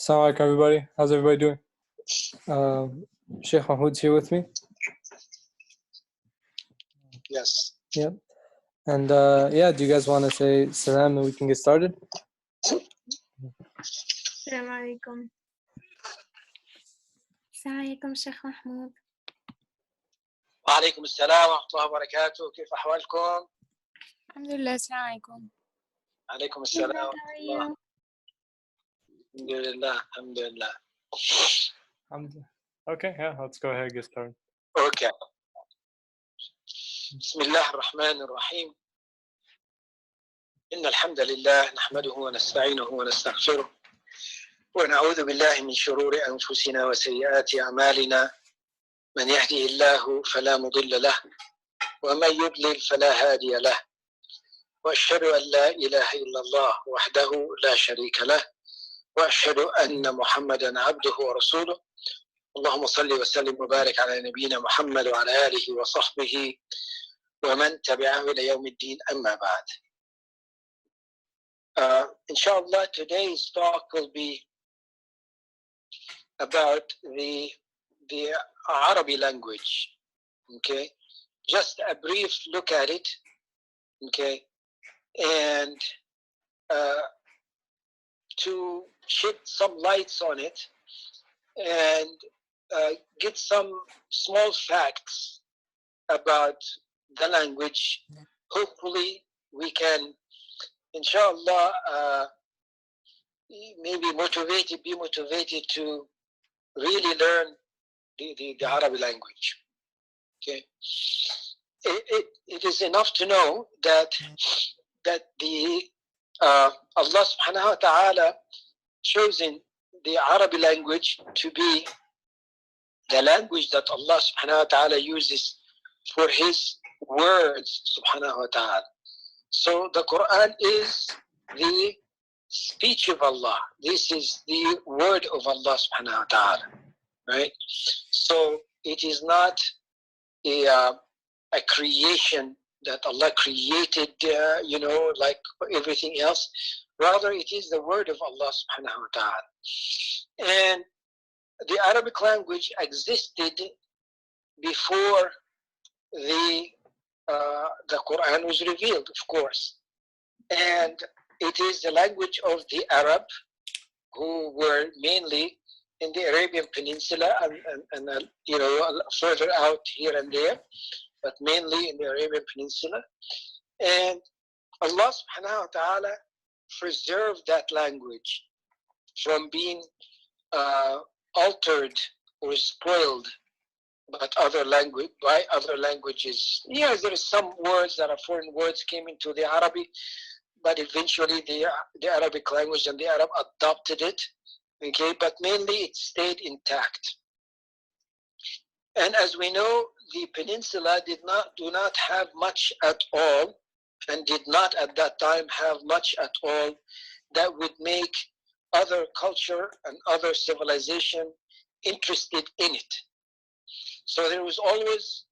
Assalamu alaikum, everybody. How's everybody doing? Sheikh Mahmoud's here with me. Yes. Yep. And yeah, do you guys want to say salam and we can get started? السلام عليكم. السلام عليكم شيخ محمود. وعليكم السلام ورحمة الله وبركاته. كيف أحوالكم؟ الحمد لله. السلام عليكم. عليكم السلام ورحمة الله. الحمد لله. الحمد لله. Okay, yeah, let's go ahead and get started. Okay. بسم الله الرحمن الرحيم. إن الحمد لله نحمده ونستعينه ونستغفره ونعوذ بالله من شرور أنفسنا وسيئات أعمالنا. من يهده الله فلا مضل له ومن يضلل فلا هادي له وأشهد أن لا إله إلا الله وحده لا شريك له وأشهد أن محمدا عبده ورسوله. اللهم صل وسلم وبارك على نبينا محمد وعلى آله وصحبه ومن تبعه إلى يوم الدين. أما بعد. Inshallah, today's talk will be about the Arabic language. Okay, just a brief look at it. Okay, and to shed some lights on it and get some small facts about the language. Hopefully, we can, inshallah, maybe be motivated to really learn the Arabic language. Okay, it is enough to know that the Allah subhanahu wa ta'ala chosen the Arabic language to be the language that Allah subhanahu wa ta'ala uses for his words subhanahu wa ta'ala. So the Quran is the speech of Allah. This is the word of Allah subhanahu wa ta'ala, right? So it is not a creation that Allah created, like everything else. Rather, it is the word of Allah subhanahu wa ta'ala. And the Arabic language existed before the Quran was revealed, of course. And it is the language of the Arab, who were mainly in the Arabian Peninsula and further out here and there, but mainly in the Arabian Peninsula. And Allah subhanahu wa ta'ala preserved that language from being altered or spoiled by other languages. Yes, there are some words that are foreign words came into the Arabic, but eventually the Arabic language and the Arab adopted it. Okay, but mainly it stayed intact. And as we know, the peninsula do not have much at all, and did not at that time have much at all that would make other culture and other civilization interested in it. So there was always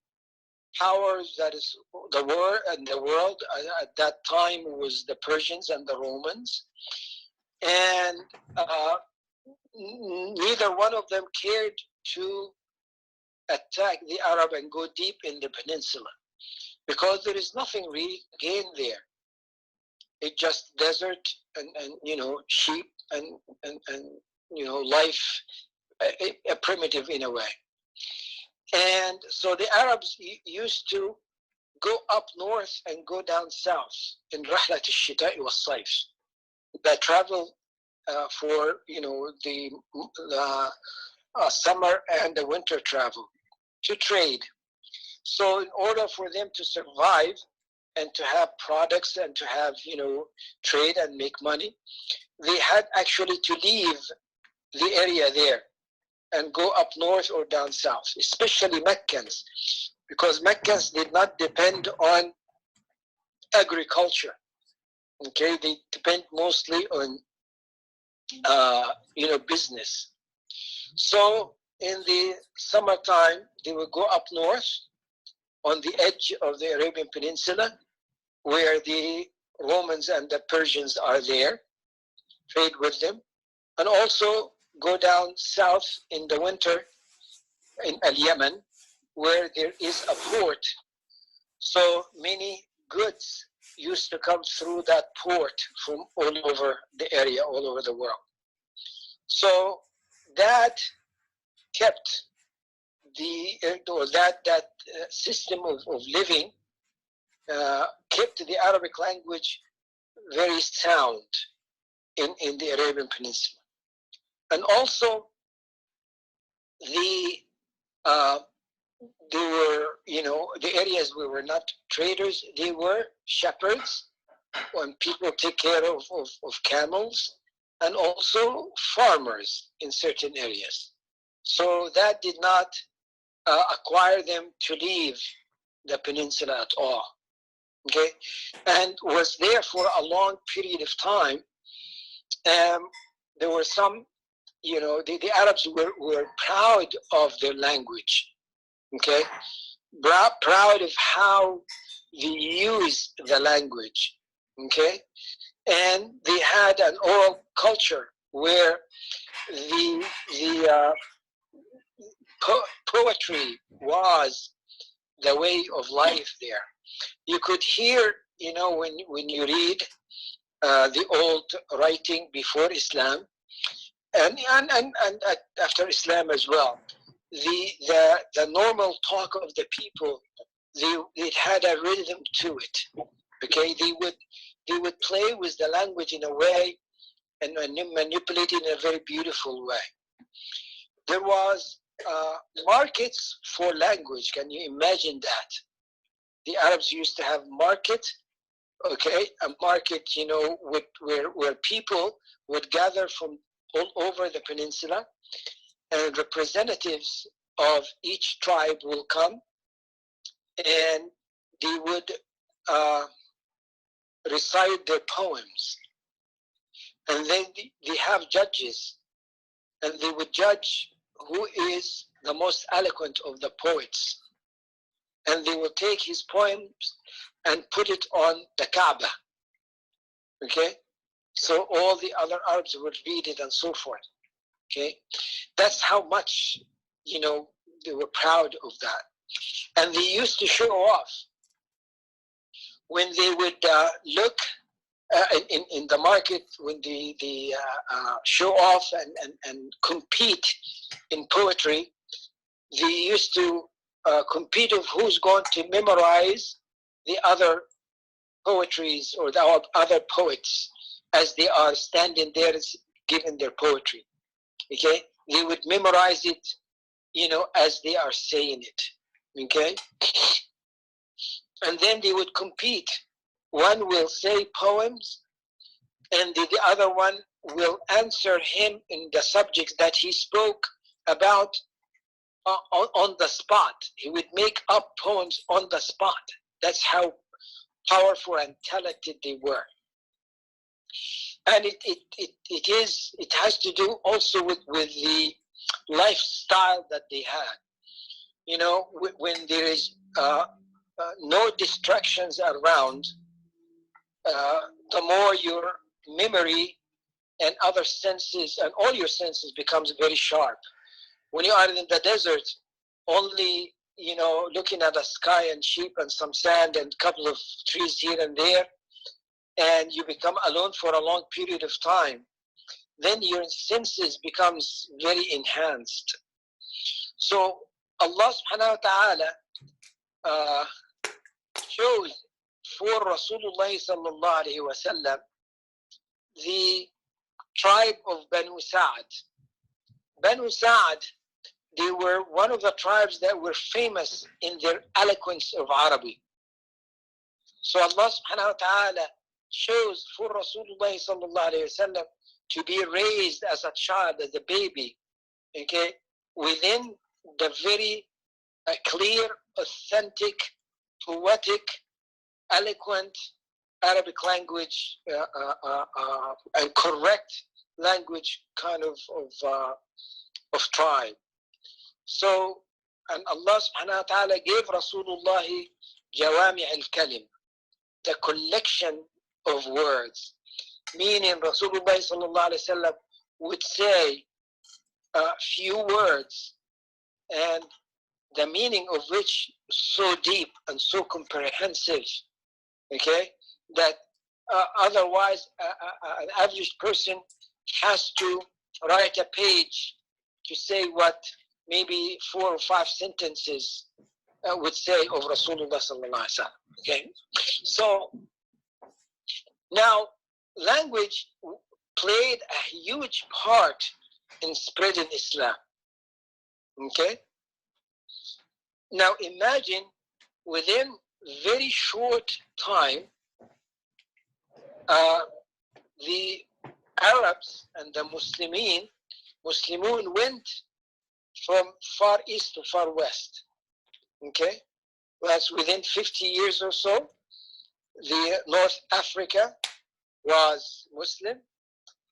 powers, that is the world at that time was the Persians and the Romans, and neither one of them cared to attack the Arab and go deep in the peninsula, because there is nothing really gained there. It's just desert and sheep and life, a primitive in a way. And so the Arabs used to go up north and go down south in رحلة الشتاء والصيف. That travel for the summer and the winter travel to trade. So in order for them to survive and to have products and to have trade and make money, they had actually to leave the area there and go up north or down south, especially Meccans, because Meccans did not depend on agriculture. Okay, they depend mostly on business. So in the summertime, they would go up north on the edge of the Arabian Peninsula, where the Romans and the Persians are there, trade with them, and also go down south in the winter in Yemen, where there is a port. So many goods used to come through that port from all over the area, all over the world. So that kept that system of living kept the Arabic language very sound in the Arabian Peninsula. And also they were, the areas where were not traders, they were shepherds, when people take care of camels, and also farmers in certain areas. So that did not acquire them to leave the peninsula at all. Okay, and was there for a long period of time. There were some, the Arabs were proud of their language. Okay, proud of how they use the language. Okay, and they had an oral culture where the poetry was the way of life there. You could hear, when you read the old writing before Islam, and after Islam as well, the normal talk of the people, it had a rhythm to it. Okay, they would play with the language in a way and manipulate it in a very beautiful way. There was markets for language. Can you imagine that? The Arabs used to have market, okay, a market, where people would gather from all over the peninsula, and representatives of each tribe will come, and they would recite their poems. And then they have judges, and they would judge who is the most eloquent of the poets. And they will take his poems and put it on the Kaaba. Okay? So all the other Arabs would read it and so forth. Okay? That's how much, they were proud of that. And they used to show off when they would look in the market, when they show off and compete in poetry. They used to compete of who's going to memorize the other poetries or the other poets as they are standing there giving their poetry. Okay, they would memorize it, as they are saying it. Okay, and then they would compete. One will say poems, and the other one will answer him in the subjects that he spoke about on the spot. He would make up poems on the spot. That's how powerful and talented they were. And it has to do also with the lifestyle that they had. When there is no distractions around, the more your memory and other senses and all your senses becomes very sharp. When you are in the desert, only looking at the sky and sheep and some sand and a couple of trees here and there, and you become alone for a long period of time, then your senses becomes very enhanced. So Allah subhanahu wa ta'ala chose for Rasulullah sallallahu alayhi wa sallam the tribe of Banu Sa'd. Banu Sa'd, they were one of the tribes that were famous in their eloquence of Arabic. So Allah subhanahu wa ta'ala chose for Rasulullah sallallahu alayhi wa sallam to be raised as a child, as a baby, okay, within the very clear, authentic, poetic, eloquent Arabic language and correct language kind of tribe. So, and Allah subhanahu wa ta'ala gave Rasulullah Jawami al-Kalim, the collection of words. Meaning Rasulullah sallallahu alayhi wa sallam would say few words, and the meaning of which so deep and so comprehensive, okay, that otherwise an average person has to write a page to say what maybe 4 or 5 sentences would say of Rasulullah sallallahu alaihi wasallam. Okay, so now language played a huge part in spreading Islam. Okay, now imagine within very short time, the Arabs and the Muslimun went from far east to far west. Okay, that's within 50 years or so. The North Africa was Muslim,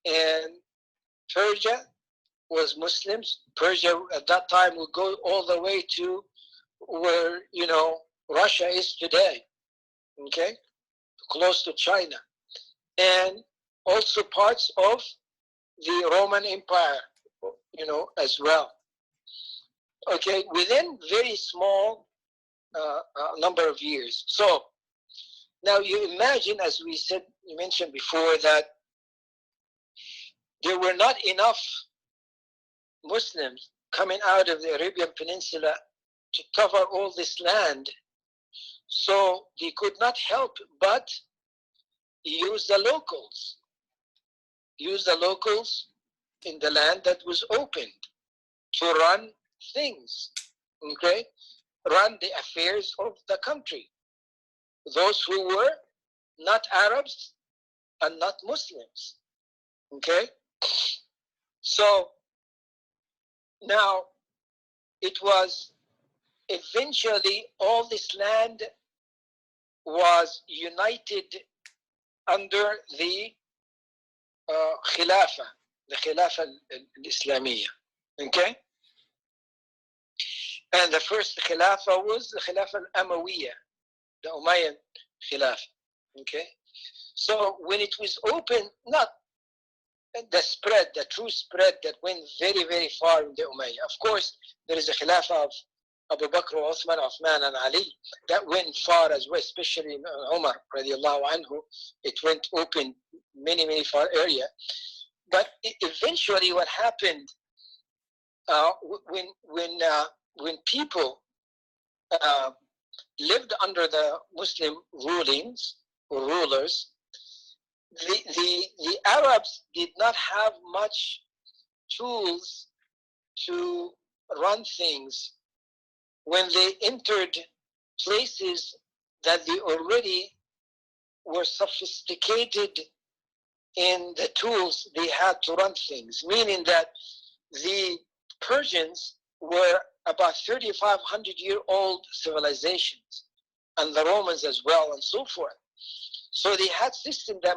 and Persia was Muslims. Persia at that time would go all the way to where, you know, Russia is today, okay, close to China, and also parts of the Roman Empire, you know, as well. Okay, within very small number of years. So now you imagine, as we said, you mentioned before, that there were not enough Muslims coming out of the Arabian Peninsula to cover all this land. So they could not help but use the locals in the land that was opened to run things, okay, run the affairs of the country. Those who were not Arabs and not Muslims, okay. So now it was eventually all this land was united under the Khilafah, the Khilafah al-Islamiyya, okay? And the first Khilafah was the Khilafah al-Amawiyya, the Umayyan Khilafah, okay? So when it was open, not the spread, the true spread that went very, very far in the Umayyah. Of course, there is a Khilafah of Abu Bakr, Uthman, and Ali that went far as well, especially in Umar radiallahu anhu. It went open many, many far area. But eventually what happened when people lived under the Muslim rulings or rulers, the Arabs did not have much tools to run things when they entered places that they already were sophisticated in the tools they had to run things, meaning that the Persians were about 3,500-year-old civilizations, and the Romans as well, and so forth. So they had system that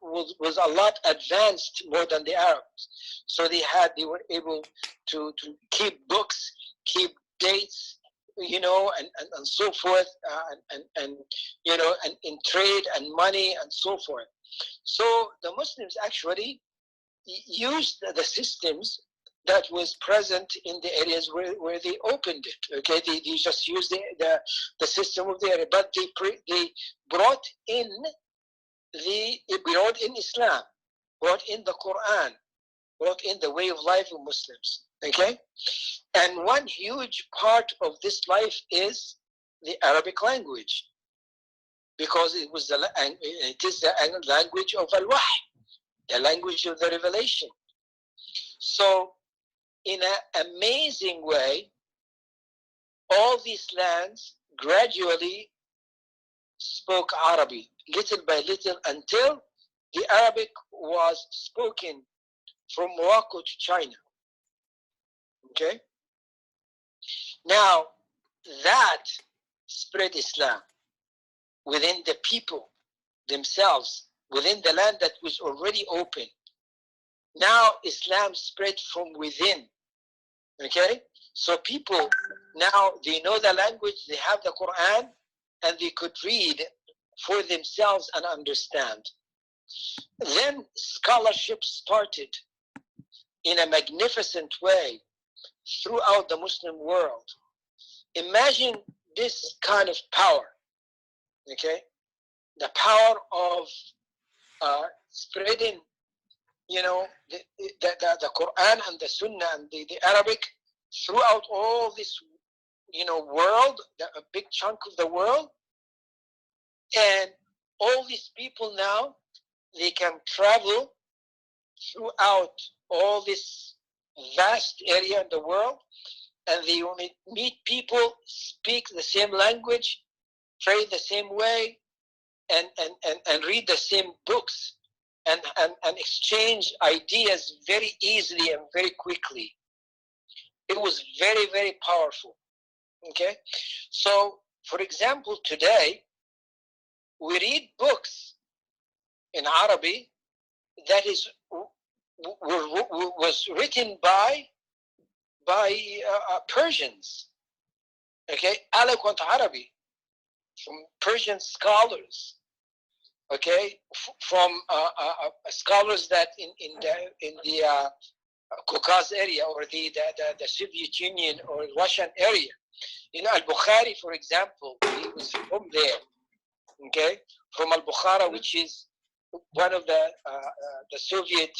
was a lot advanced more than the Arabs. So they were able to keep books, keep dates, you know, and so forth, and you know, and in trade and money and so forth. So the Muslims actually used the systems that was present in the areas where they opened it. Okay, they just used the system of the area, but they brought in Islam, brought in the Quran, brought in the way of life of Muslims. Okay, and one huge part of this life is the Arabic language, because it is the language of al-Wahy, the language of the revelation. So in an amazing way, all these lands gradually spoke Arabic, little by little, until the Arabic was spoken from Morocco to China. Okay? Now, that spread Islam within the people themselves, within the land that was already open. Now Islam spread from within. Okay, so people now, they know the language, they have the Quran, and they could read for themselves and understand. Then scholarship started. in a magnificent way throughout the Muslim world. Imagine this kind of power, okay? The power of spreading, the Quran and the Sunnah and the Arabic throughout all this, world, a big chunk of the world. And all these people now, they can travel throughout all this vast area in the world, and they will meet people, speak the same language, pray the same way, and read the same books, and exchange ideas very easily and very quickly. It was very, very powerful. Okay? So, for example, today, we read books in Arabic that was written by Persians, okay, eloquent Arabic, from Persian scholars, okay, from scholars that in the Caucasus area, or the Soviet Union or Russian area. Al-Bukhari, for example, he was from there, okay, from Al-Bukhara, which is one of the Soviet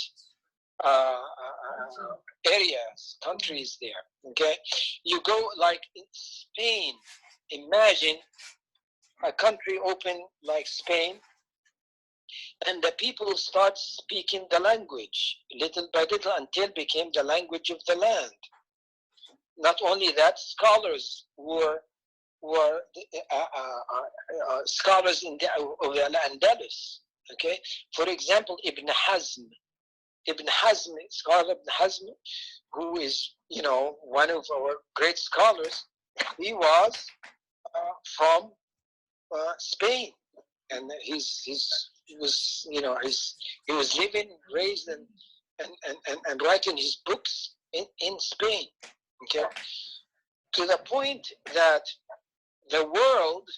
areas, countries there, okay? You go like in Spain, imagine a country open like Spain, and the people start speaking the language little by little until it became the language of the land. Not only that, scholars were scholars of the Andalus, okay? For example, Ibn Hazm, scholar Ibn Hazm, who is, one of our great scholars, he was from Spain, and he was living, raised, and writing his books in Spain, okay? To the point that the world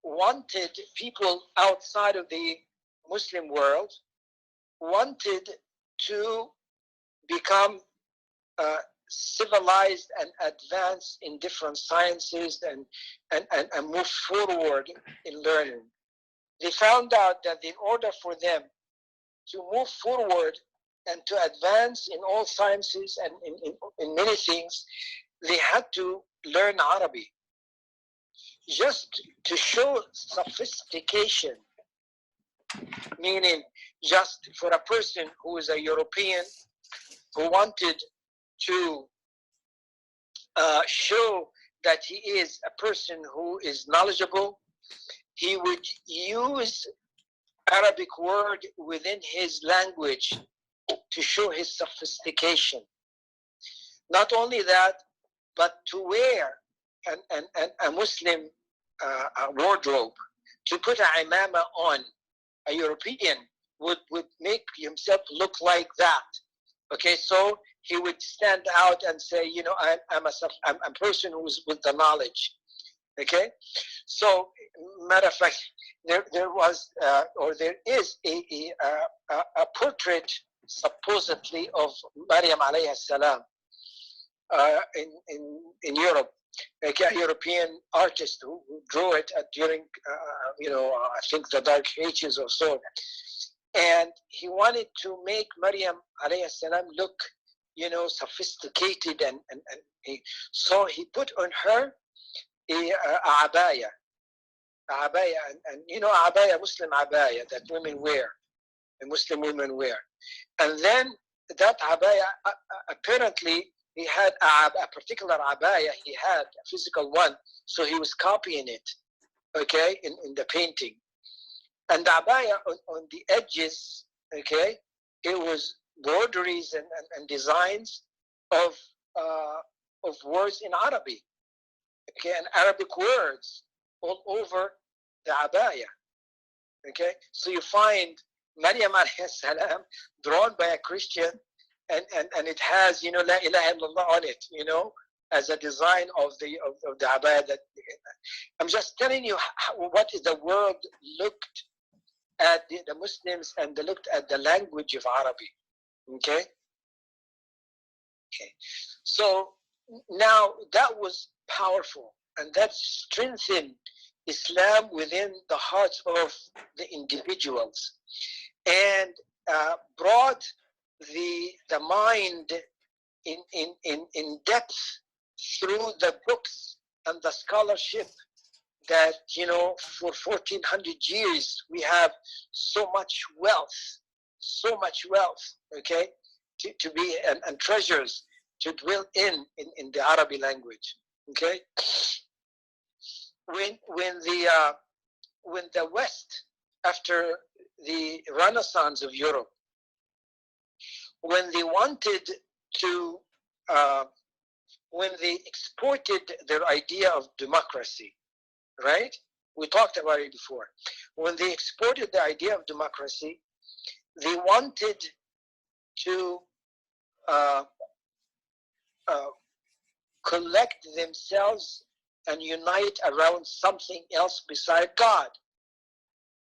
wanted, people outside of the Muslim world wanted to become civilized and advanced in different sciences and move forward in learning. They found out that in order for them to move forward and to advance in all sciences and in many things, they had to learn Arabic, just to show sophistication, meaning just for a person who is a European who wanted to show that he is a person who is knowledgeable, he would use Arabic word within his language to show his sophistication. Not only that, but to wear a Muslim wardrobe, to put a imama on. A European would make himself look like that. Okay, so he would stand out and say, I'm a person who's with the knowledge. Okay, so matter of fact, there was or there is a portrait supposedly of Maryam alayhi salam in Europe. Like a European artist who drew it during, I think the Dark Ages or so. And he wanted to make Maryam alayhi salam look, sophisticated, so he put on her a abaya, and abaya, Muslim abaya that women wear, and Muslim women wear. And then that abaya, apparently, he had a particular abaya, he had a physical one, so he was copying it, okay, in the painting. And the abaya on the edges, okay, it was broderies and designs of words in Arabic, okay, and Arabic words all over the abaya, okay. So you find Maryam alayhi salam drawn by a Christian, and it has, La ilaha illallah on it, as a design of the abaya. That I'm just telling you what the world looked at the Muslims and they looked at the language of Arabic. Okay? Okay. So now that was powerful, and that strengthened Islam within the hearts of the individuals, and brought the mind in depth through the books and the scholarship that, you know, for 1400 years we have so much wealth, okay, to be and treasures to dwell in the Arabic language. Okay, when the West, after the Renaissance of Europe, when they wanted to when they exported their idea of democracy, right? We talked about it before. When they exported the idea of democracy, they wanted to collect themselves and unite around something else beside God,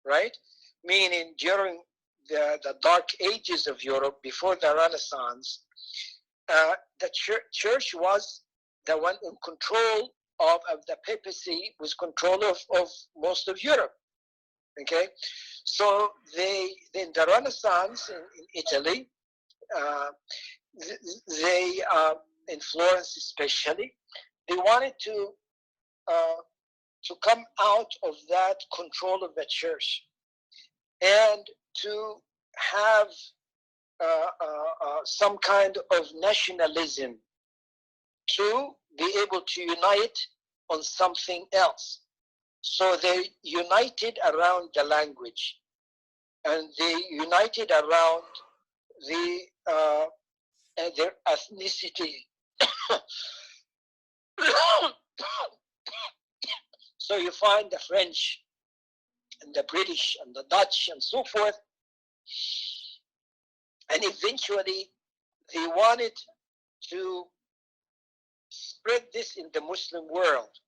right? Meaning during the dark ages of Europe, before the Renaissance, the church was the one in control of the papacy, was control of most of Europe. Okay, so in the Renaissance in Italy, they in Florence especially, they wanted to come out of that control of the church and to have some kind of nationalism, to be able to unite on something else. So they united around the language, and they united around their ethnicity. So you find the French and the British and the Dutch and so forth, and eventually they wanted to spread this in the Muslim world.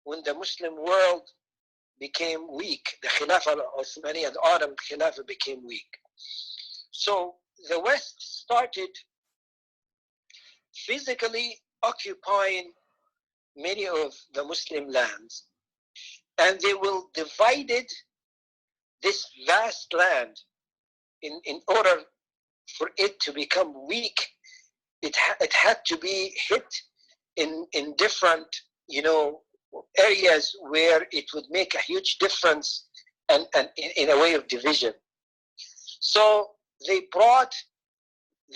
When the Muslim world became weak, the Khilafah al-Uthmani and Ottoman Khilafah became weak. So the West started physically occupying many of the Muslim lands, and they will divided this vast land in order for it to become weak. It had to be hit in different, you know, areas where it would make a huge difference and in a way of division. So they brought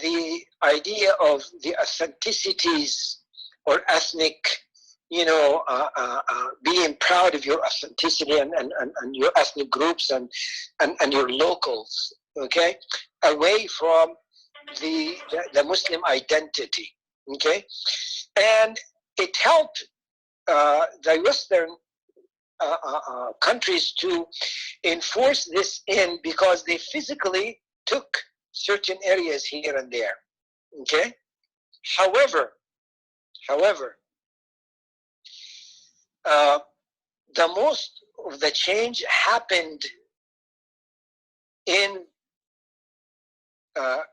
the idea of the authenticities or ethnic, you know, being proud of your authenticity and your ethnic groups and your locals, okay, away from the Muslim identity, okay, and it helped the Western countries to enforce this in, because they physically took certain areas here and there, okay. However, the most of the change happened in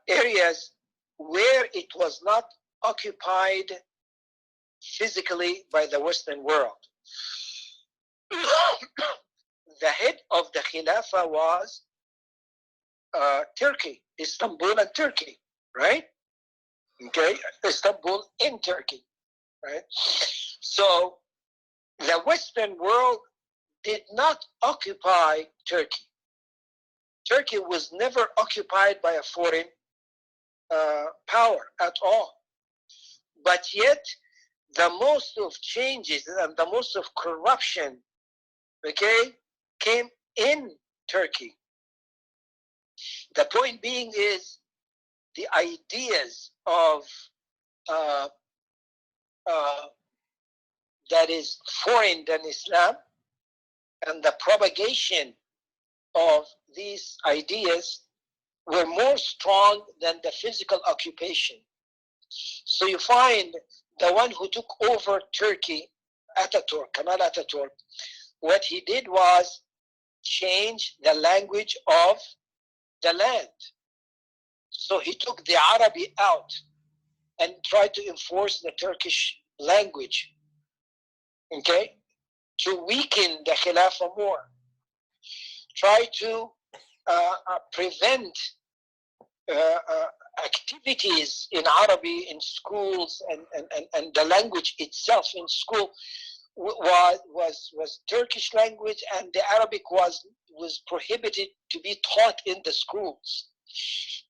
areas where it was not occupied physically by the Western world. The head of the Khilafah was Turkey, Istanbul and Turkey, right? Okay, Istanbul in Turkey, right? So the Western world did not occupy Turkey. Turkey was never occupied by a foreign power at all. But yet, the most of changes and the most of corruption, okay, came in Turkey. The point being is the ideas of that is foreign than Islam, and the propagation of these ideas were more strong than the physical occupation. So you find the one who took over Turkey, Ataturk, Kemal Ataturk, what he did was change the language of the land. So he took the Arabic out and tried to enforce the Turkish language, okay, to weaken the Khilafah more. Try to prevent activities in Arabic in schools, and the language itself in school was Turkish language, and the Arabic was prohibited to be taught in the schools,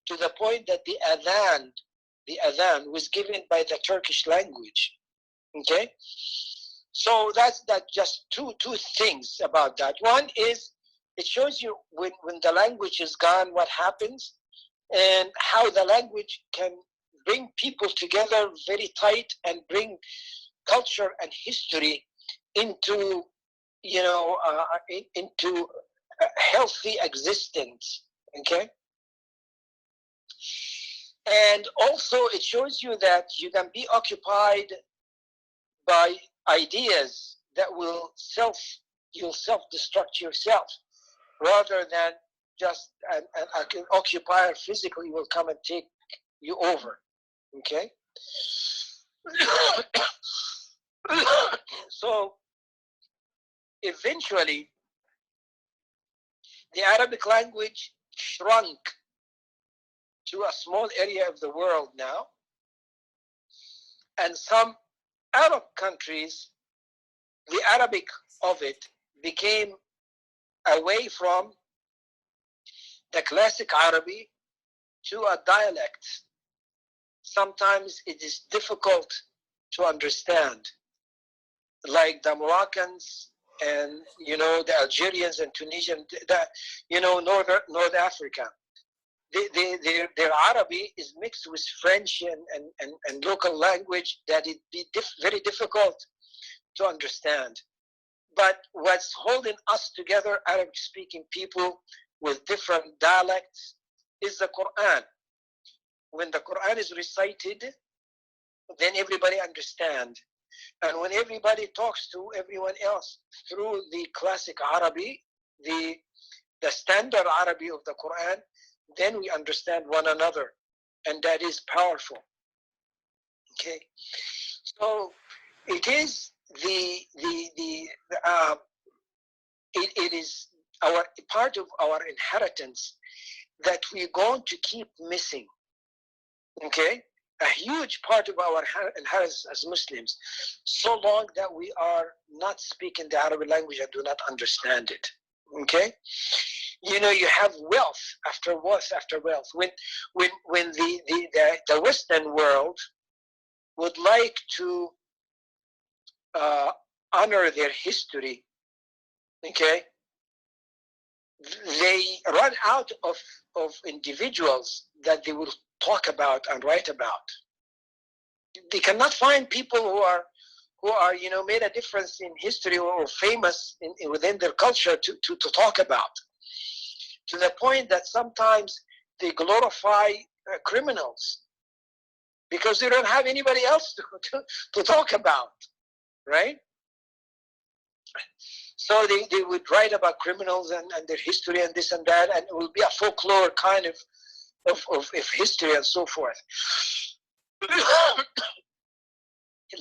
to the point that the adhan was given by the Turkish language. Okay, so that's just two things about that. One is it shows you when the language is gone, what happens, and how the language can bring people together very tight and bring culture and history into, into healthy existence. Okay, and also it shows you that you can be occupied by ideas that you'll self-destruct yourself, rather than just an occupier physically will come and take you over. Okay. So eventually the Arabic language shrunk to a small area of the world now, and some Arab countries, the Arabic of it became away from the classic Arabic to a dialect. Sometimes it is difficult to understand, like the Moroccans and the Algerians and Tunisian, North Africa. Their Arabic is mixed with French and local language that it be very difficult to understand. But what's holding us together, Arabic-speaking people with different dialects, is the Quran. When the Quran is recited, then everybody understands. And when everybody talks to everyone else through the classic Arabic, the standard Arabic of the Quran, then we understand one another, and that is powerful. Okay, so it is it is our part of our inheritance that we're going to keep missing. Okay, a huge part of our inheritance as Muslims, so long that we are not speaking the Arabic language and do not understand it. Okay, you have wealth after wealth after wealth. When the Western world would like to honor their history, okay, they run out of individuals that they will talk about and write about. They cannot find people who are made a difference in history or famous within their culture to talk about, to the point that sometimes they glorify criminals because they don't have anybody else to talk about, right? So they would write about criminals and their history and this and that, and it will be a folklore kind of history and so forth.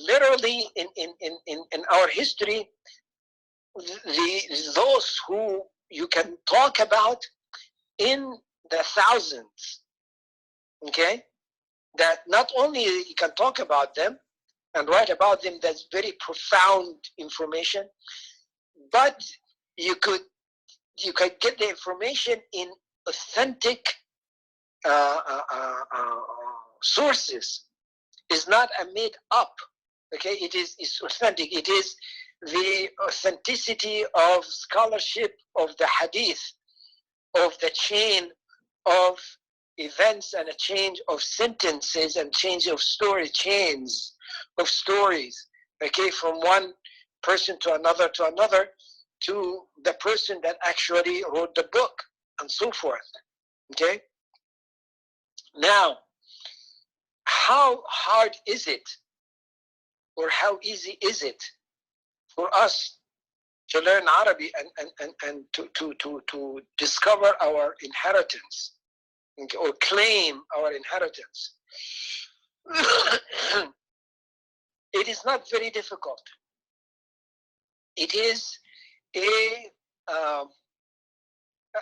Literally in our history, those who you can talk about in the thousands, okay, that not only you can talk about them and write about them, that's very profound information, but you could get the information in authentic sources. Is not a made up. Okay, it's authentic. It is the authenticity of scholarship of the hadith, of the chain of events and a change of sentences and change of chains of stories. Okay, from one person to another to the person that actually wrote the book and so forth. Okay, now how hard is it, or how easy is it for us to learn Arabic and to discover our inheritance, or claim our inheritance. It is not very difficult. It is um,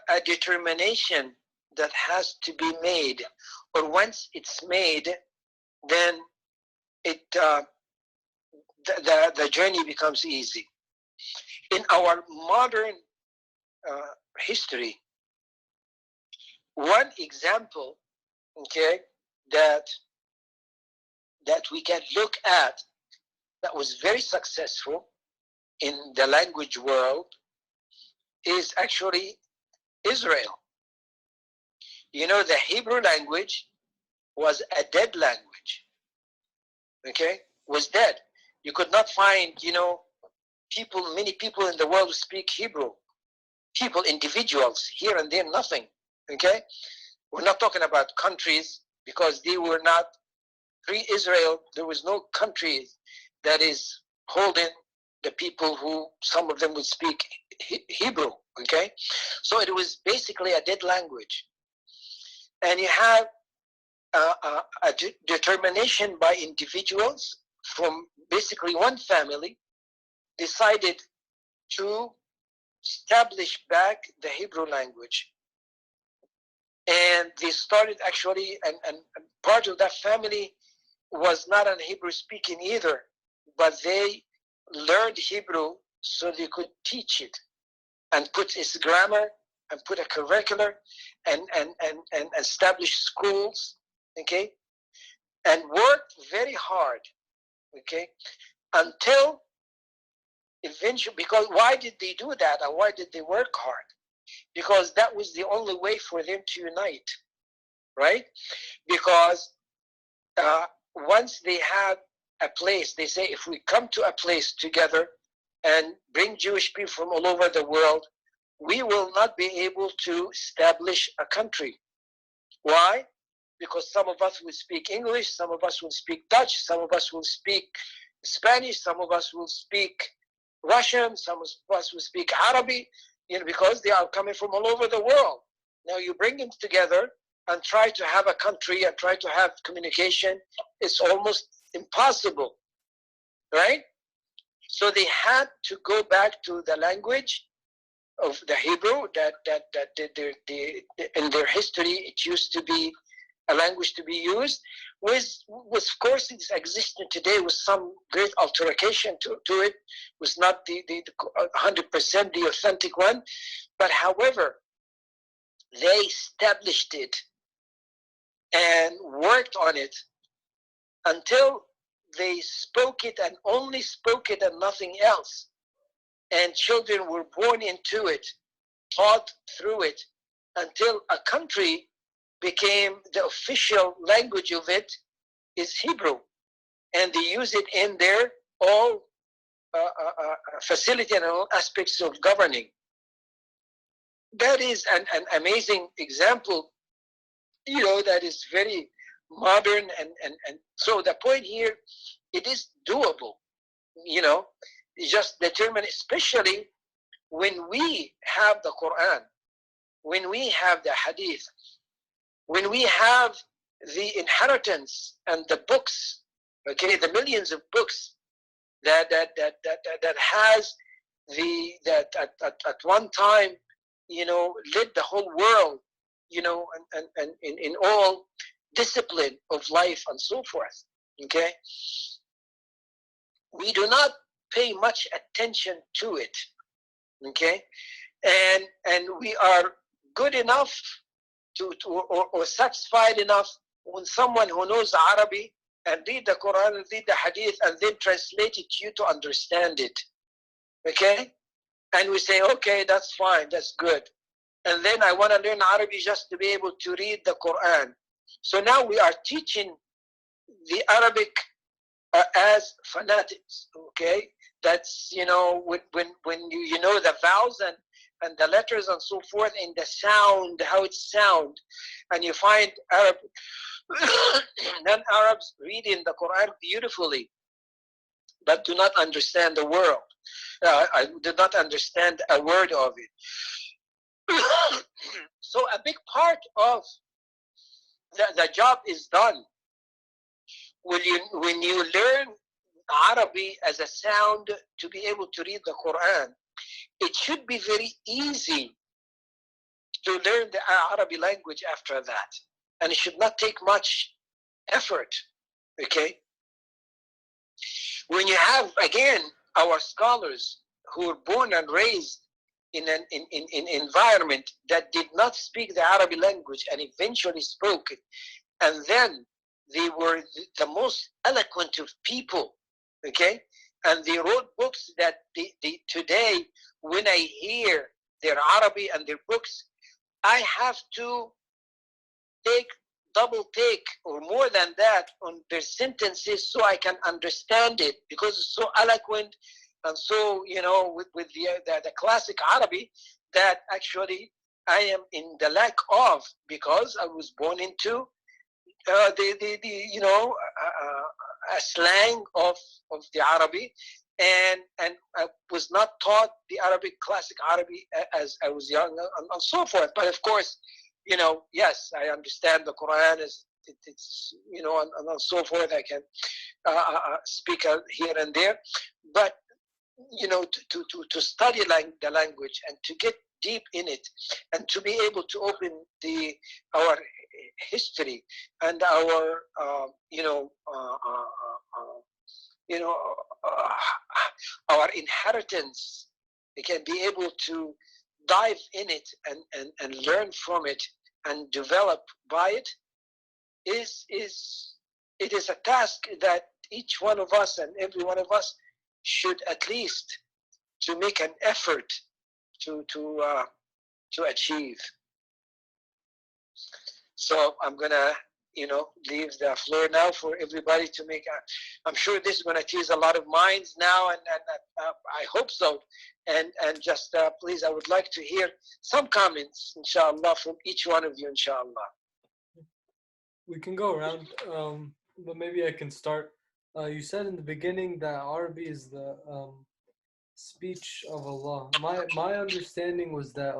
a determination that has to be made, or once it's made, then the journey becomes easy. In our modern history, one example, okay, that we can look at that was very successful in the language world is actually Israel. You know, the Hebrew language was a dead language, okay, was dead. You could not find, you know, many people in the world who speak Hebrew. People, individuals, here and there, nothing, okay? We're not talking about countries, because they were not, pre-Israel, there was no country that is holding the people who, some of them would speak Hebrew, okay? So it was basically a dead language. And you have a determination by individuals from basically one family decided to establish back the Hebrew language. And they started actually, and part of that family was not an Hebrew speaking either, but they learned Hebrew so they could teach it and put its grammar and put a curriculum and establish schools, okay, and worked very hard, okay, until eventually, because why did they do that and why did they work hard? Because that was the only way for them to unite, right? Because once they had a place, they say, if we come to a place together and bring Jewish people from all over the world, we will not be able to establish a country. Why? Because some of us will speak English, some of us will speak Dutch, some of us will speak Spanish, some of us will speak Russian, some of us will speak Arabic, you know, because they are coming from all over the world. Now you bring them together and try to have a country and try to have communication, it's almost impossible, right? So they had to go back to the language of the Hebrew that in their history it used to be a language to be used, with of course it's existent today with some great altercation to it, was not the 100% the authentic one, but however, they established it and worked on it until they spoke it and only spoke it and nothing else. And children were born into it, taught through it, until a country became the official language of it is Hebrew. And they use it in their all facility and all aspects of governing. That is an amazing example, you know, that is very modern. And so the point here, it is doable, you know, just determine, especially when we have the Quran, when we have the Hadith, when we have the inheritance and the books, okay, the millions of books that has that at one time, you know, led the whole world, you know, and in all discipline of life and so forth, okay, we do not pay much attention to it, okay, and we are good enough or satisfied enough when someone who knows Arabic and read the Quran and read the Hadith and then translate it to you to understand it, okay, and we say, okay, that's fine, that's good, and then I want to learn Arabic just to be able to read the Quran. So now we are teaching the Arabic as fanatics, okay? That's, you know, when you know the vowels and the letters and so forth, and the sound, how it sound, and you find Arab non-Arabs reading the Quran beautifully, but do not understand the world. I did not understand a word of it. So a big part of the job is done when you learn Arabic as a sound to be able to read the Quran. It should be very easy to learn the Arabic language after that, and it should not take much effort. Okay, when you have again our scholars who were born and raised in an environment that did not speak the Arabic language and eventually spoke it, and then they were the most eloquent of people, okay, and they wrote books that today when I hear their Arabic and their books, I have to double take or more than that on their sentences so I can understand it, because it's so eloquent and so, with the classic Arabic that actually I am in the lack of, because I was born into a slang of the Arabic, and I was not taught the classic Arabic as I was young, and so forth. But of course, yes, I understand the Quran it's and so forth. I can speak here and there, but to study the language and to get deep in it, and to be able to open our history and our our inheritance. We can be able to dive in it and learn from it and develop by it. It is a task that each one of us and every one of us should at least to make an effort to achieve. So I'm gonna leave the floor now for everybody to make. I'm sure this is gonna tease a lot of minds now, and I hope so. And just please, I would like to hear some comments, inshallah, from each one of you, inshallah. We can go around, but maybe I can start. You said in the beginning that Arabic is the speech of Allah. My understanding was that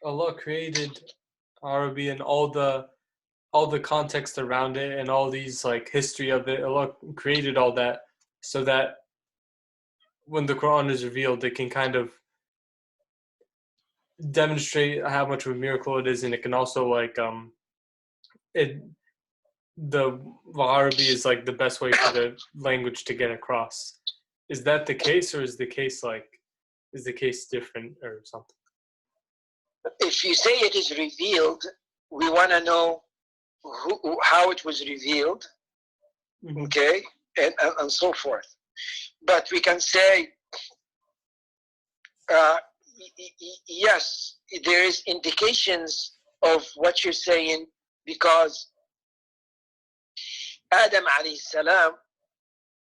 Allah created Arabic and all the context around it and all these history of it. Allah created all that so that when the Quran is revealed, it can kind of demonstrate how much of a miracle it is, and it can also the Arabic is the best way for the language to get across. Is that the case, or is the case different or something? If you say it is revealed, we want to know how it was revealed, mm-hmm. Okay, and so forth. But we can say, yes, there is indications of what you're saying, because Adam alayhi salam,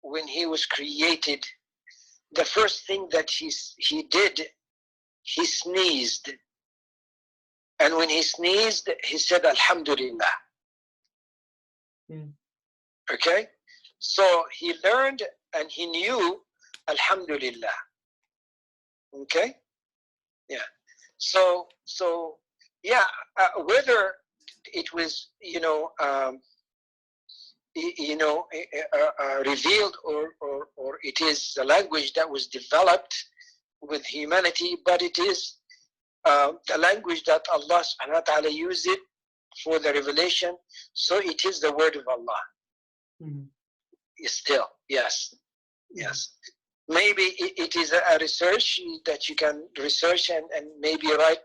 when he was created, the first thing that he did, he sneezed. And when he sneezed, he said, Alhamdulillah. Okay? So he learned and he knew, Alhamdulillah. Okay? Yeah. So yeah, whether it was, revealed or it is a language that was developed with humanity, but it is the language that Allah subhanahu wa ta'ala used it for the revelation, so it is the word of Allah. Mm-hmm. Still, yes. Yes. Maybe it is a research that you can research and maybe write,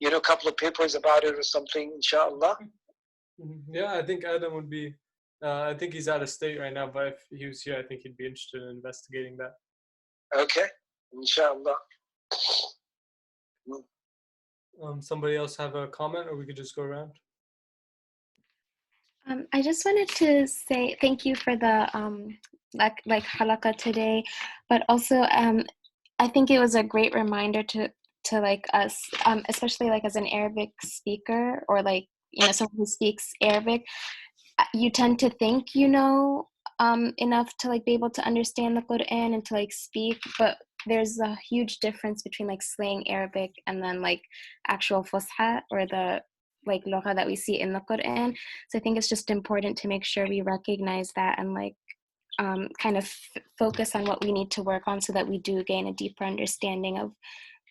a couple of papers about it or something, inshallah. Mm-hmm. Yeah, I think Adam would be, I think he's out of state right now, but if he was here, I think he'd be interested in investigating that. Okay, inshallah. Somebody else have a comment, or we could just go around? I just wanted to say thank you for the like Halaqa today, but also I think it was a great reminder to us, especially as an Arabic speaker, or someone who speaks Arabic, you tend to think you know enough to like be able to understand the Quran and to like speak, but there's a huge difference between like slang Arabic and then like actual Fusha or the like lugha that we see in the Quran. So I think it's just important to make sure we recognize that and like kind of focus on what we need to work on so that we do gain a deeper understanding of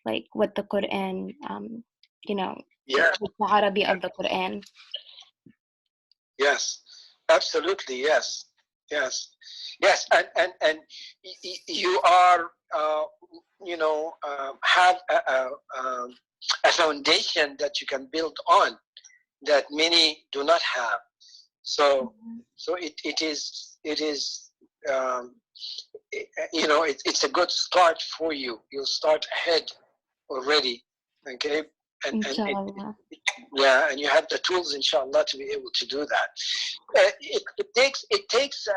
like what the Quran, you know, Yeah. the Arabic of the Quran. Yes, absolutely. Yes, yes, yes. And you are, have a foundation that you can build on that many do not have. So, so it is, it's a good start for you. You'll start ahead already. Okay. Inshallah. Yeah, and you have the tools, inshallah, to be able to do that. It takes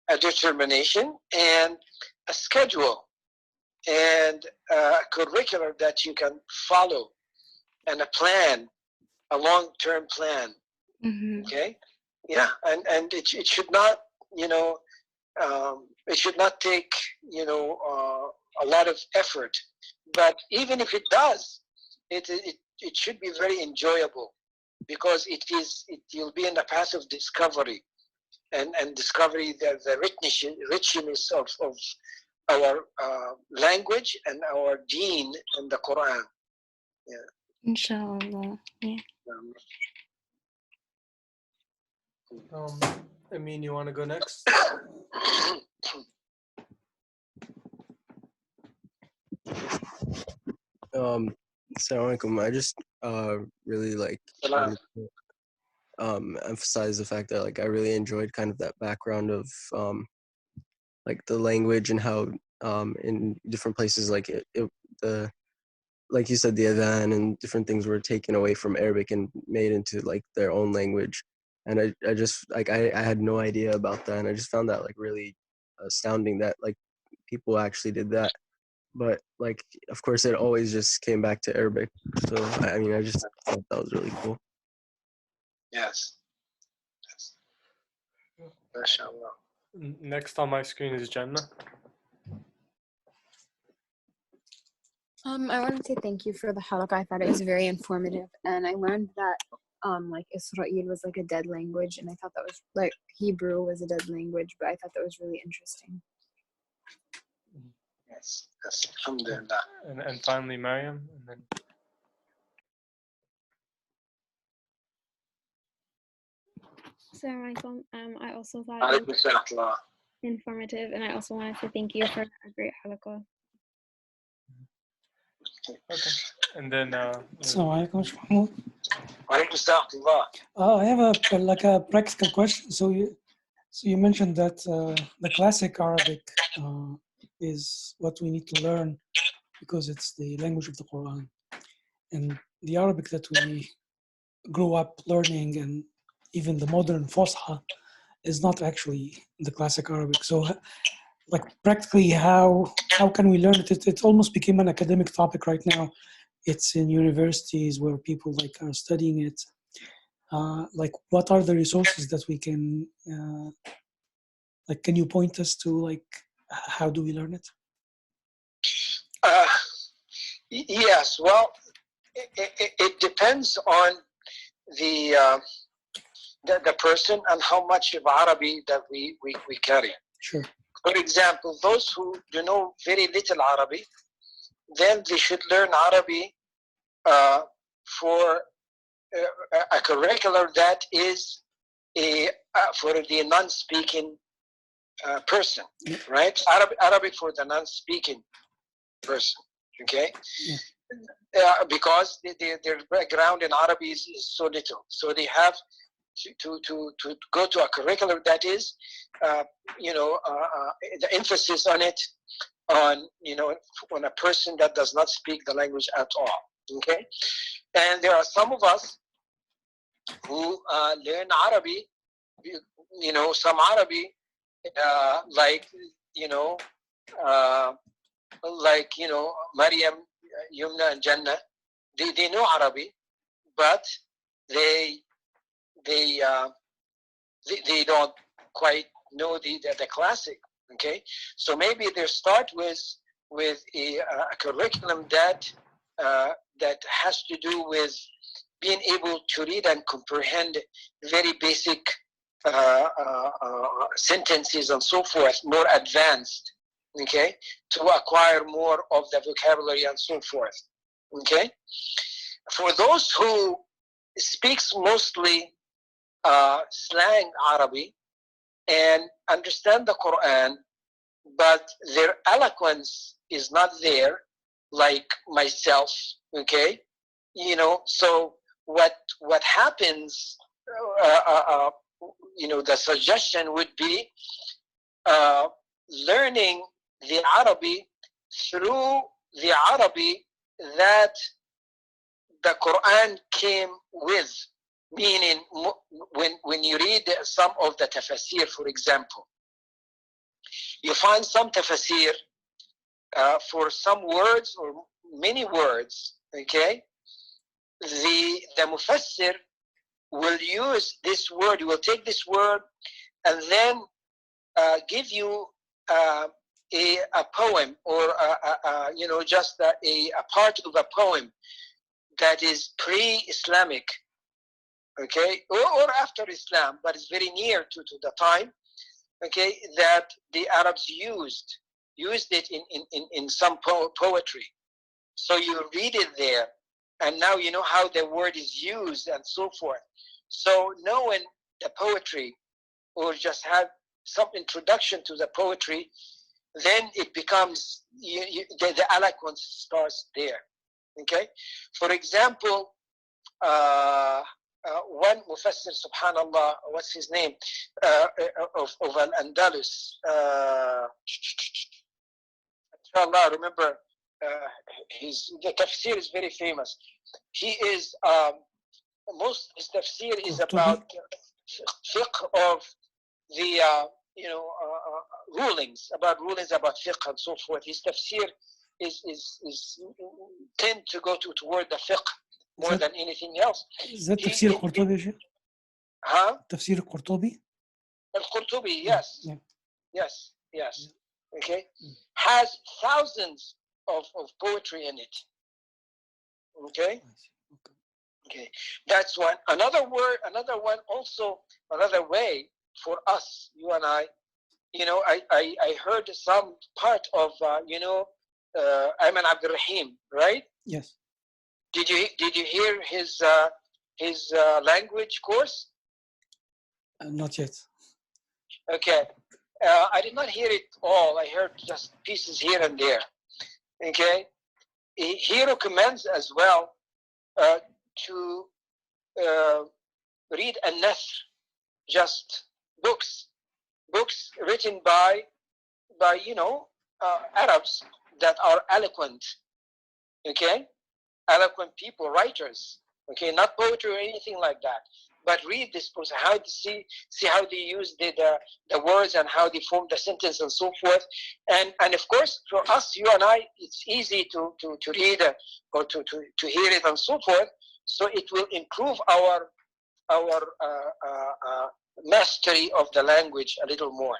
a determination and a schedule and a curriculum that you can follow and a plan, a long-term plan. Mm-hmm. Okay, yeah, and it should not, it should not take a lot of effort, but even if it does, it should be very enjoyable because you'll be in the path of discovery and discovery the richness of our language and our deen and the Quran. Yeah. Inshallah. Yeah. Amin, you want to go next? Assalamu alaikum. I just really like wanted to, emphasize the fact that like I really enjoyed kind of that background of like the language and how in different places like the like you said, the adhan and different things were taken away from Arabic and made into like their own language. And I just like I had no idea about that, and I just found that like really astounding that like people actually did that. But like of course it always just came back to Arabic. So I mean I just thought that was really cool. Yes. MashaAllah. Next on my screen is Jannah. I wanted to say thank you for the halaqa. I thought it was very informative, and I learned that like Israel was like a dead language, and I thought that was like Hebrew was a dead language, but I thought that was really interesting. Yes. Alhamdulillah. And finally Maryam, and then Assalamu alaikum. I also thought it was Alaykum salam. informative, and I also wanted to thank you for a great halaqa. okay, and then Assalamu alaikum, Sheikh Mahmoud. Alaykum salam. I have a practical question. So you mentioned that the classic Arabic is what we need to learn because it's the language of the Quran, and the Arabic that we grew up learning and even the modern Fusha is not actually the classic Arabic. So like practically how can we learn it? It almost became an academic topic right now. It's in universities where people like are studying it. Like what are the resources that we can like can you point us to like how do we learn it? Yes. Well, it depends on the person and how much of Arabic that we carry. Sure. For example, those who do know very little Arabic, then they should learn Arabic for a curriculum that is for the non-speaking person, right? Arabic for the non-speaking person, okay? Yeah. Because their background in Arabic is so little, so they have to go to a curriculum that is, the emphasis on it, on a person that does not speak the language at all. Okay, and there are some of us who learn Arabic, some Arabic, Maryam, Yumna, and Jannah. They know Arabic, but they they don't quite know the classic. Okay, so maybe they start with a curriculum that that has to do with being able to read and comprehend very basic sentences and so forth, more advanced, okay, to acquire more of the vocabulary and so forth, okay. For those who speaks mostly slang Arabic and understand the Quran, but their eloquence is not there, like myself, okay, you know, so what happens, you know, the suggestion would be learning the Arabic through the Arabic that the Quran came with, meaning when you read some of the tafsir, for example, you find some tafsir for some words or many words, okay, the mufassir will use this word, will take this word and then give you a poem or you know, just a part of a poem that is pre-Islamic, okay, or after Islam, but it's very near to the time, okay, that the Arabs used it in some poetry. So you read it there, and now you know how the word is used and so forth. So knowing the poetry, or just have some introduction to the poetry, then it becomes, the eloquence starts there, okay. For example, one mufassir, subhanallah, what's his name, of Al-Andalus, inshallah, remember, the tafsir is very famous. He is, most his tafsir is about fiqh of the, you know, rulings about fiqh and so forth. His tafsir is tend to go toward the fiqh more than anything else. Is that تفسير القرطبي يا شيخ؟ Huh? تفسير القرطبي؟ Al-Qurtubi, yes. Yeah. Yes, yes. Okay. Has thousands of poetry in it. Okay. Okay. That's one. Another one also, another way for us, you and I, you know, I heard some part of, you know, Ayman Abdul Rahim, right? Yes. Did you hear his language course? Not yet. Okay. I did not hear it all. I heard just pieces here and there. Okay. He recommends as well to read an-nasr, just books written by you know, Arabs that are eloquent. Okay, eloquent people, writers. Okay, not poetry or anything like that, but read this person, how to see how they use the words and how they form the sentence and so forth. And of course, for us, you and I, it's easy to read or to hear it and so forth. So it will improve our mastery of the language a little more.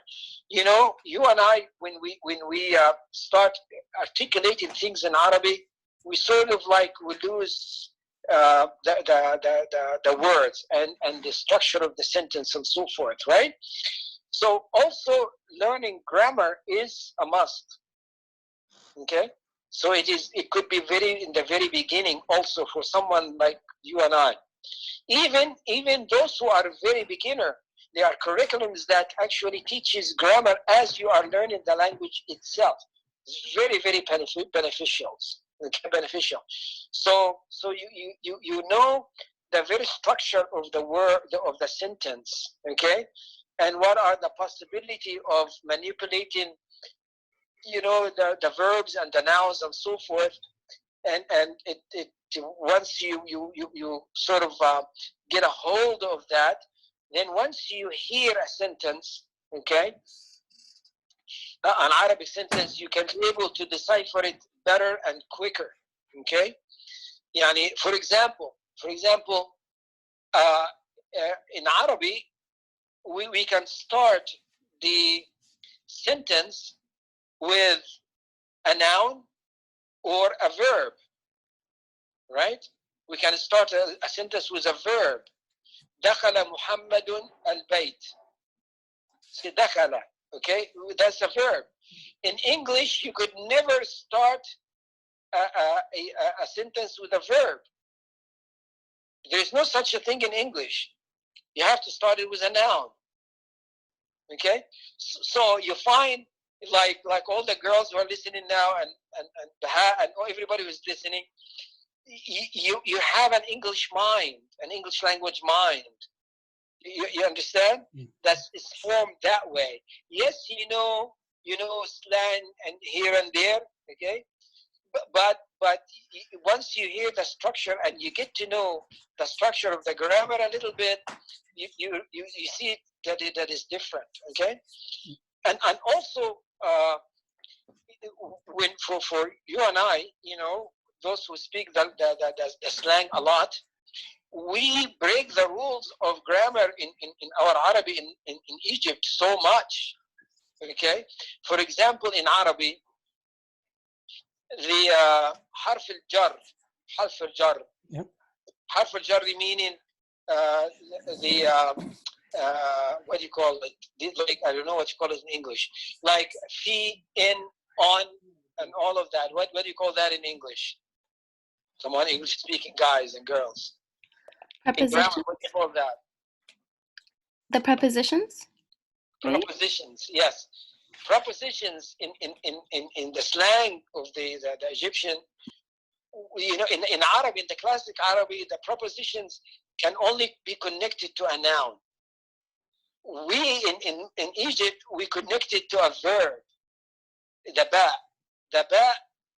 You know, you and I, when we start articulating things in Arabic, we sort of like we lose the words and the structure of the sentence and so forth, right? So also learning grammar is a must. Okay, so it could be in the very beginning also for someone like you and I. Even those who are very beginner, there are curriculums that actually teaches grammar as you are learning the language itself. It's very, very beneficial. Okay, beneficial. So you know the very structure of the word, of the sentence, okay, and what are the possibility of manipulating, you know, the verbs and the nouns and so forth, and it once you sort of get a hold of that, then once you hear a sentence, okay, an Arabic sentence, you can be able to decipher it better and quicker. Okay, يعني, for example, in Arabic, we can start the sentence with a noun or a verb, right? We can start a sentence with a verb. دخل محمد البيت. See, دخل, okay? That's a verb. In English, you could never start a sentence with a verb. There's no such a thing in English. You have to start it with a noun. Okay? So you find like all the girls who are listening now and everybody who's listening, you have an English mind, an English language mind. You understand? That is formed that way. Yes, you know slang and here and there, okay? But once you hear the structure and you get to know the structure of the grammar a little bit, you see that is different, okay? And also when for you and I, those who speak the slang a lot, we break the rules of grammar in our Arabic in Egypt so much, okay? For example, in Arabic, the حرف الجر, Yep. حرف الجر meaning what do you call it? Like, I don't know what you call it in English. Like fi, in, on, and all of that. What do you call that in English? Come on, English speaking guys and girls. In grammar, Preposition. what do you call that? The prepositions. Right? Prepositions, yes. Prepositions in the slang of the Egyptian, in Arabic, in the classic Arabic, the prepositions can only be connected to a noun. We in Egypt, we connect it to a verb. The ba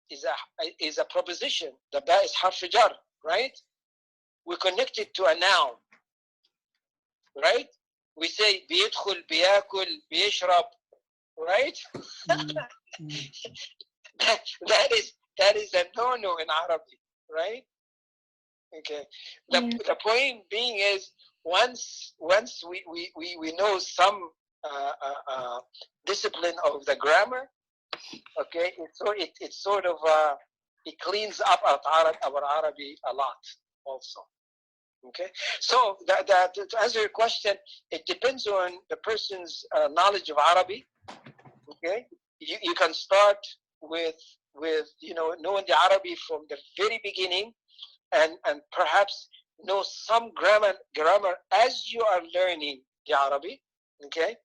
is a preposition. The ba is harf jar, right? We connect it to a noun, right? We say بيدخل, بياكل, بيشرب, right? that is a no-no in Arabic, right? Okay. The point being is once we know some discipline of the grammar, okay, it's sort of it cleans up our Arabic a lot also. Okay, so to answer your question, it depends on the person's knowledge of Arabic. Okay, you can start with knowing the Arabic from the very beginning, and perhaps know some grammar as you are learning the Arabic. Okay,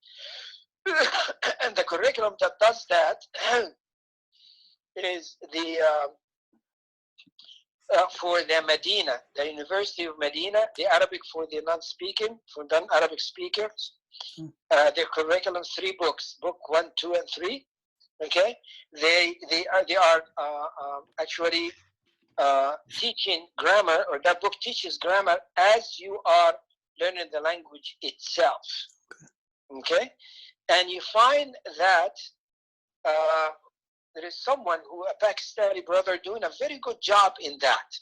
and the curriculum that does that is the for the Medina, the University of Medina, the Arabic for the non-speaking, for non-Arabic speakers. Their curriculum, 3 books, book 1, 2, and 3. Okay, they are actually teaching grammar, or that book teaches grammar as you are learning the language itself. Okay, and you find that there is someone a Pakistani brother doing a very good job in that,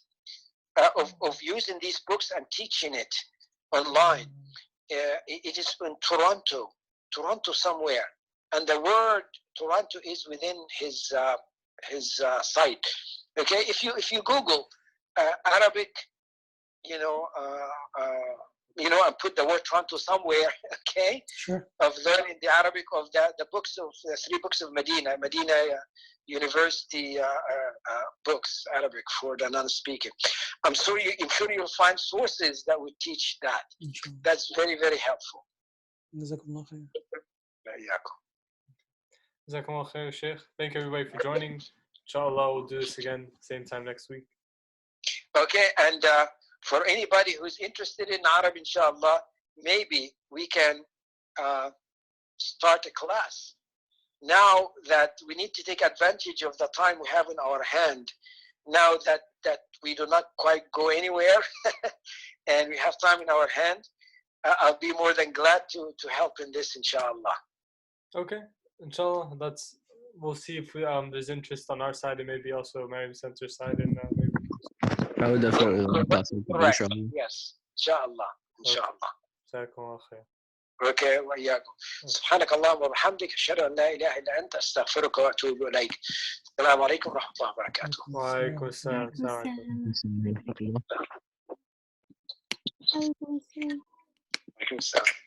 of using these books and teaching it online. It is in Toronto somewhere, and the word Toronto is within his site. Okay, if you Google Arabic, and put the word Toronto somewhere, okay, Sure. of learning the Arabic of the books of the 3 books of Medina University books, Arabic for the non-speaking. I'm sure you'll find sources that would teach that. Inshallah. That's very, very helpful. Jazakumullah khair. Jazakumullah khair, Sheikh. Thank you everybody for joining. Inshallah, we'll do this again same time next week. Okay, and for anybody who's interested in Arab, inshallah, maybe we can start a class. Now that we need to take advantage of the time we have in our hand, now that we do not quite go anywhere and we have time in our hand, I'll be more than glad to help in this, inshallah. Okay, inshallah, we'll see if there's interest on our side and maybe also Mariam Center's side, and maybe. I would definitely love that. Correct. Yes, inshallah. Jazakumullah khair. اوكي واياكم. سبحانك اللهم وبحمدك اشهد ان لا اله الا انت استغفرك واتوب اليك. السلام عليكم ورحمه الله وبركاته. وعليكم السلام. Waalaikumsalam. وعليكم السلام.